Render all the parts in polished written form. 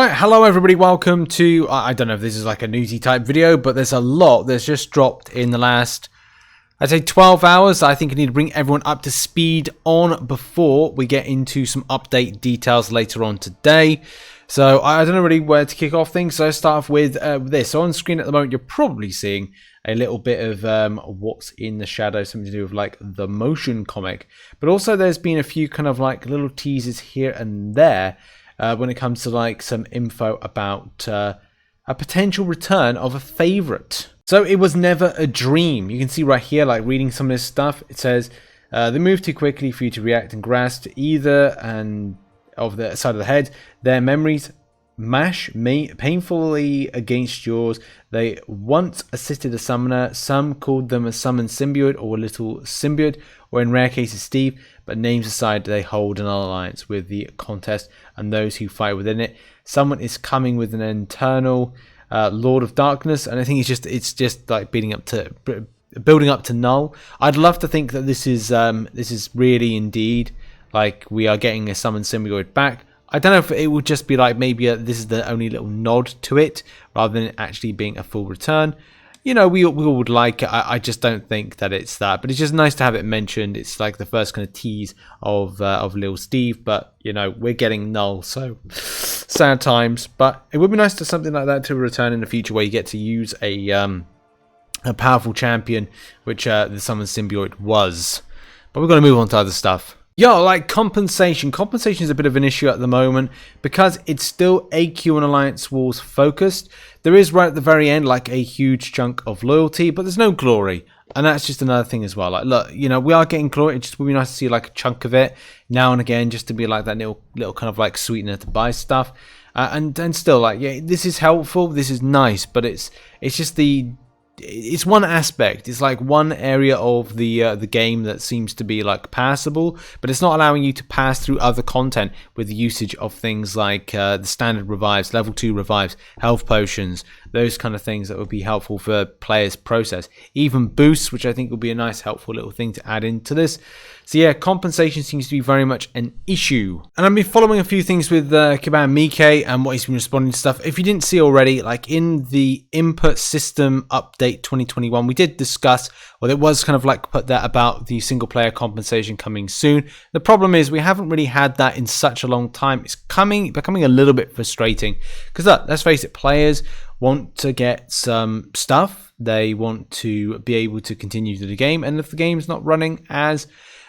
Right, hello everybody, welcome to, I don't know if this is like a newsy type video, but there's a lot that's just dropped in the last, I'd say 12 hours. I think I need to bring everyone up to speed on before we get into some update details later on today. So I don't know really where to kick off things, so let's start off with this. So on screen at the moment, you're probably seeing a little bit of what's in the shadow, something to do with like the motion comic. But also there's been a few kind of like little teasers here and there when it comes to like some info about a potential return of a favorite. So it was never a dream. You can see right here, like reading some of this stuff, it says they move too quickly for you to react and grasp to either and of the side of the head. Their memories mash painfully against yours. They once assisted a summoner. Some called them a summon symbiote or a little symbiote, or in rare cases Steve, but names aside, they hold an alliance with the contest and those who fight within it. Someone is coming with an internal Lord of Darkness, and I think it's just like building up to null. I'd love to think that this is really indeed like we are getting a summon symbiote back. I don't know if it would just be like maybe this is the only little nod to it rather than it actually being a full return. You know, we all would like it. I just don't think that it's that, but it's just nice to have it mentioned. It's like the first kind of tease of Lil Steve, but you know, we're getting null, so sad times. But it would be nice to something like that to return in the future, where you get to use a powerful champion, which the summon symbiote was. But we're going to move on to other stuff. Yo, like compensation. Compensation is a bit of an issue at the moment because it's still AQ and Alliance Wars focused. There is right at the very end like a huge chunk of loyalty, but there's no glory. And that's just another thing as well. Like, look, you know, we are getting glory. It just would be nice to see like a chunk of it now and again, just to be like that little kind of like sweetener to buy stuff. And still, like, yeah, this is helpful. This is nice, but it's just it's one aspect. It's like one area of the game that seems to be like passable, but it's not allowing you to pass through other content with the usage of things like the standard revives, level 2 revives, health potions, those kind of things that would be helpful for players' process. Even boosts, which I think will be a nice helpful little thing to add into this. So yeah, compensation seems to be very much an issue. And I've been following a few things with Kabam Mike and what he's been responding to stuff. If you didn't see already, like in the input system update 2021, we did discuss, well, it was kind of like put that about the single player compensation coming soon. The problem is we haven't really had that in such a long time. It's becoming a little bit frustrating because let's face it, players want to get some stuff. They want to be able to continue to the game, and if the game's not running as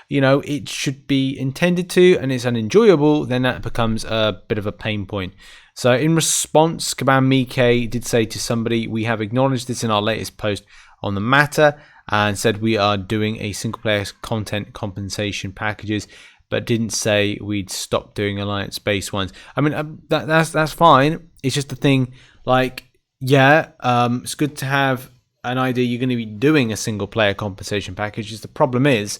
you know it should be intended to, and it's unenjoyable, then that becomes a bit of a pain point. So in response, Kabam Mike did say to somebody, we have acknowledged this in our latest post on the matter and said we are doing a single player content compensation packages, but didn't say we'd stop doing alliance based ones. I mean, that's fine. It's just the thing, like, yeah, it's good to have an idea you're going to be doing a single player compensation package. Just the problem is,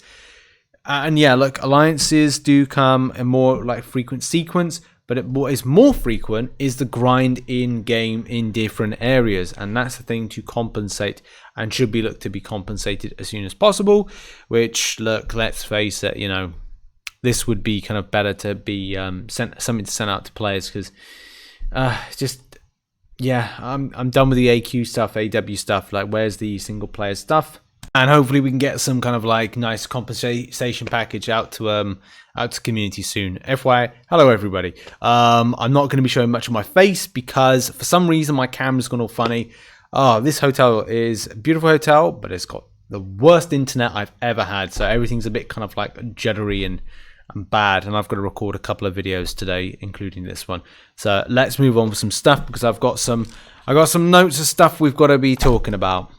and yeah, look, alliances do come in more like frequent sequence, but what is more frequent is the grind in game in different areas, and that's the thing to compensate and should be looked to be compensated as soon as possible. Which, look, let's face it, you know, this would be kind of better to be something to send out to players, because just yeah, I'm done with the AQ stuff, AW stuff. Like, where's the single player stuff? And hopefully we can get some kind of like nice compensation package out to community soon. FYI, hello everybody. I'm not going to be showing much of my face because for some reason my camera's gone all funny. This hotel is a beautiful hotel, but it's got the worst internet I've ever had. So everything's a bit kind of like jittery and bad, and I've got to record a couple of videos today, including this one. So let's move on with some stuff, because I got some notes of stuff we've got to be talking about.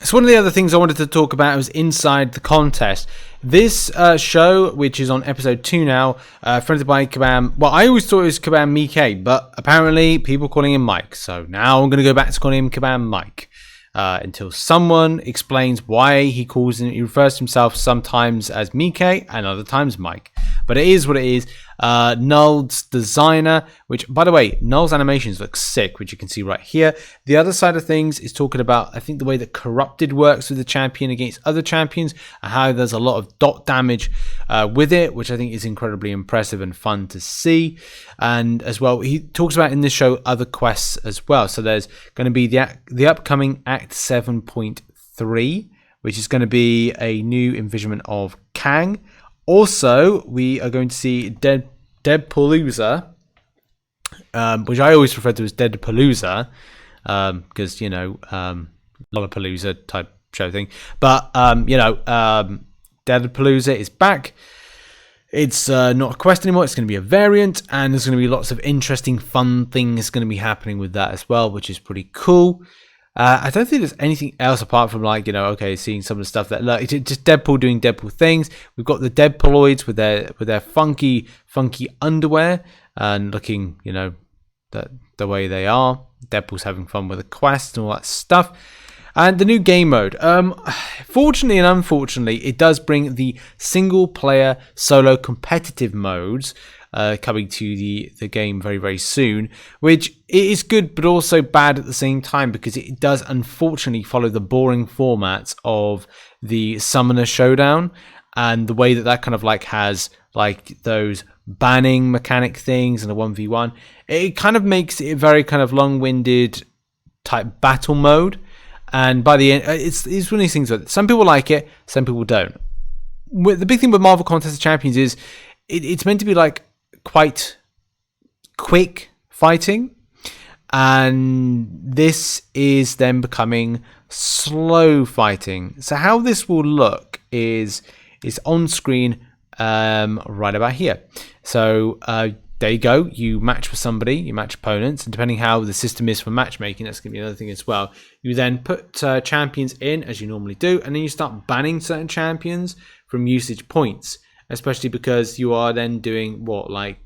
So one of the other things I wanted to talk about was inside the contest. This show, which is on episode 2 now, fronted by Kabam. Well, I always thought it was Kabam Mike, but apparently people calling him Mike. So now I'm going to go back to calling him Kabam Mike until someone explains why he refers to himself sometimes as Mike and other times Mike. but it is what it is. Null's designer, which, by the way, Null's animations look sick, which you can see right here. The other side of things is talking about, I think, the way that Corrupted works with the champion against other champions, and how there's a lot of dot damage with it, which I think is incredibly impressive and fun to see. And as well, he talks about in this show other quests as well. So there's going to be the upcoming Act 7.3, which is going to be a new envisionment of Kang. Also, we are going to see Deadpalooza, which I always refer to as Deadpalooza, because, you know, Lollapalooza type show thing. But, Deadpalooza is back. It's not a quest anymore. It's going to be a variant, and there's going to be lots of interesting, fun things going to be happening with that as well, which is pretty cool. I don't think there's anything else apart from, like, you know, okay, seeing some of the stuff that, look, it's just Deadpool doing Deadpool things. We've got the Deadpooloids with their funky underwear and looking, you know, the way they are. Deadpool's having fun with the quest and all that stuff. And the new game mode. Fortunately and unfortunately, it does bring the single player solo competitive modes coming to the game very, very soon, which is good but also bad at the same time, because it does unfortunately follow the boring formats of the Summoner Showdown, and the way that kind of like has like those banning mechanic things and a 1v1. It kind of makes it a very kind of long-winded type battle mode. And by the end, it's one of these things that some people like it, some people don't. The big thing with Marvel Contest of Champions is it's meant to be like quite quick fighting, and this is then becoming slow fighting. So how this will look is on screen right about here. So there you go. You match with somebody, you match opponents, and depending how the system is for matchmaking, that's going to be another thing as well. You then put champions in, as you normally do, and then you start banning certain champions from usage points, especially because you are then doing what, like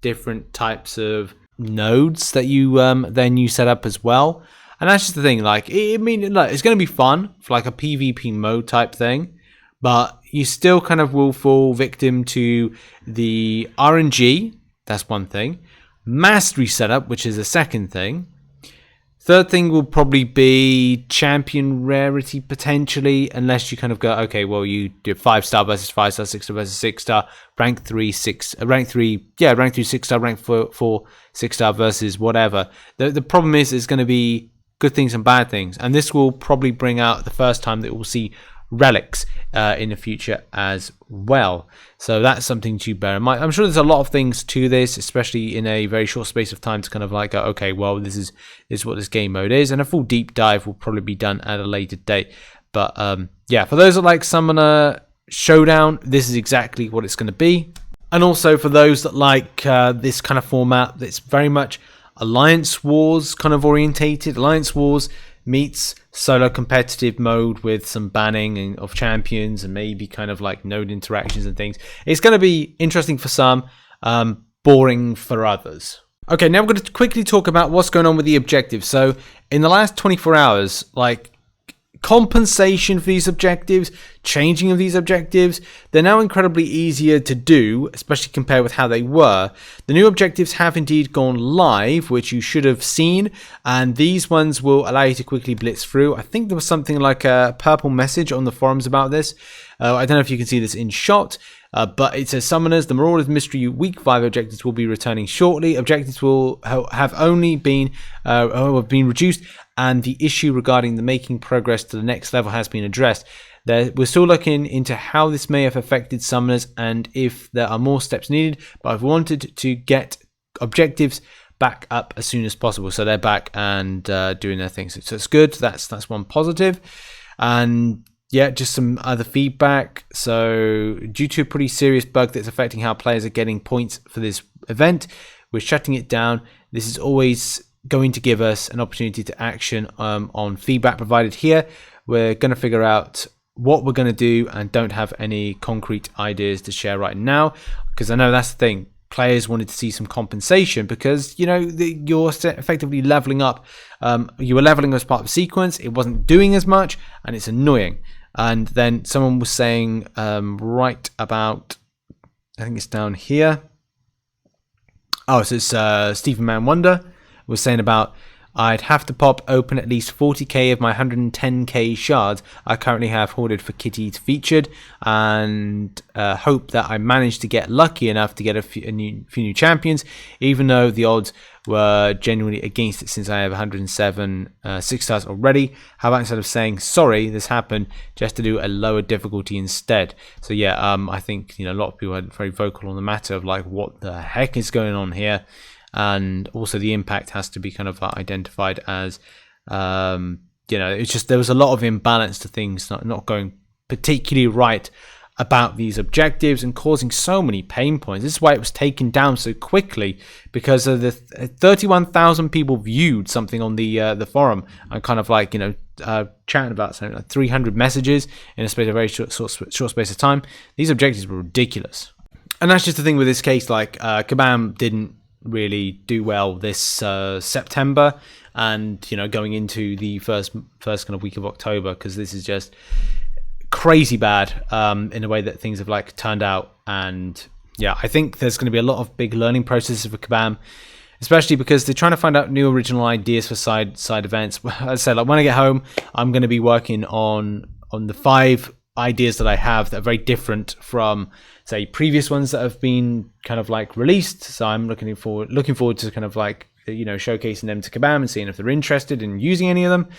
different types of nodes that you then you set up as well. And that's just the thing. Like, I mean, look, it's going to be fun for like a PvP mode type thing, but you still kind of will fall victim to the RNG. That's one thing. Mastery setup, which is a second thing. Third thing will probably be champion rarity potentially, unless you kind of go, okay, well, you do 5-star versus 5-star, 6-star versus 6-star, rank 3, 6-star, rank 3, 6-star, rank 4, 6-star versus whatever. The problem is there's going to be good things and bad things, and this will probably bring out the first time that we'll see relics in the future as well. So that's something to bear in mind. I'm sure there's a lot of things to this, especially in a very short space of time, to kind of like go, okay, well, this is what this game mode is, and a full deep dive will probably be done at a later date. But yeah, for those that like Summoner Showdown, this is exactly what it's going to be. And also for those that like this kind of format that's very much Alliance Wars kind of orientated, Alliance Wars meets solo competitive mode with some banning of champions and maybe kind of like node interactions and things. It's going to be interesting for some, boring for others. Okay, now we're going to quickly talk about what's going on with the objectives. So in the last 24 hours, like, compensation for these objectives, changing of these objectives, they're now incredibly easier to do, especially compared with how they were. The new objectives have indeed gone live, which you should have seen, and these ones will allow you to quickly blitz through. I think there was something like a purple message on the forums about this. I don't know if you can see this in shot, but it says Summoners, the Marauders Mystery Week 5 objectives will be returning shortly. Objectives will have only been reduced, and the issue regarding the making progress to the next level has been addressed. We're still looking into how this may have affected Summoners and if there are more steps needed, but I've wanted to get objectives back up as soon as possible. So they're back and doing their things. So it's good. That's one positive. And yeah, just some other feedback. So due to a pretty serious bug that's affecting how players are getting points for this event, we're shutting it down. This is always going to give us an opportunity to action on feedback provided here. We're going to figure out what we're going to do and don't have any concrete ideas to share right now, because I know that's the thing. Players wanted to see some compensation because, you know, you're effectively leveling up. You were leveling as part of the sequence. It wasn't doing as much, and it's annoying. And then someone was saying right about I think it's down here. Oh, so it's Stephen Man Wonder was saying about I'd have to pop open at least 40k of my 110k shards I currently have hoarded for Kitty's featured, and hope that I manage to get lucky enough to get a few new champions, even though the odds were genuinely against it since I have 107 6 stars already. How about instead of saying sorry this happened, just to do a lower difficulty instead? So yeah, I think a lot of people are very vocal on the matter of like what the heck is going on here. And also the impact has to be kind of identified as, it's just there was a lot of imbalance to things not going particularly right about these objectives and causing so many pain points. This is why it was taken down so quickly, because of the 31,000 people viewed something on the forum and kind of like chatting about something like 300 messages in a space of very short space of time. These objectives were ridiculous, and that's just the thing with this case. Like Kabam didn't really do well this September, and going into the first kind of week of October, because this is just crazy bad in the way that things have like turned out. And yeah, I think there's going to be a lot of big learning processes for Kabam, especially because they're trying to find out new original ideas for side events. As I said, like when I get home, I'm going to be working on the 5 ideas that I have that are very different from, say, previous ones that have been kind of like released. So I'm looking forward to kind of like showcasing them to Kabam and seeing if they're interested in using any of them.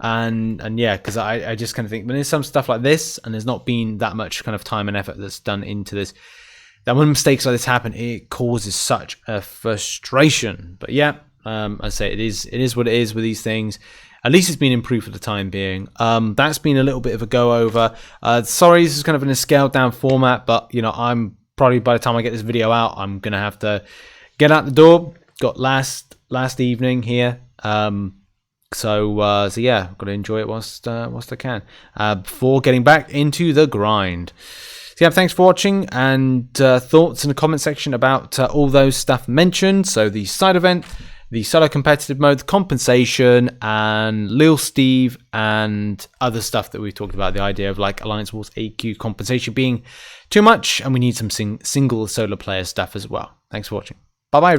And yeah, because I just kind of think when there's some stuff like this and there's not been that much kind of time and effort that's done into this, that when mistakes like this happen, it causes such a frustration. But yeah, I say it is what it is with these things. At least it's been improved for the time being. That's been a little bit of a go over. Sorry, this is kind of in a scaled down format, but I'm probably, by the time I get this video out, I'm gonna have to get out the door. Got last evening here. So yeah, I've got to enjoy it whilst I can before getting back into the grind. So yeah, thanks for watching, and thoughts in the comment section about all those stuff mentioned. So the side event, the solo competitive mode, the compensation, and Lil Steve, and other stuff that we talked about. The idea of like Alliance Wars AQ compensation being too much, and we need some single solo player stuff as well. Thanks for watching. Bye bye, everybody.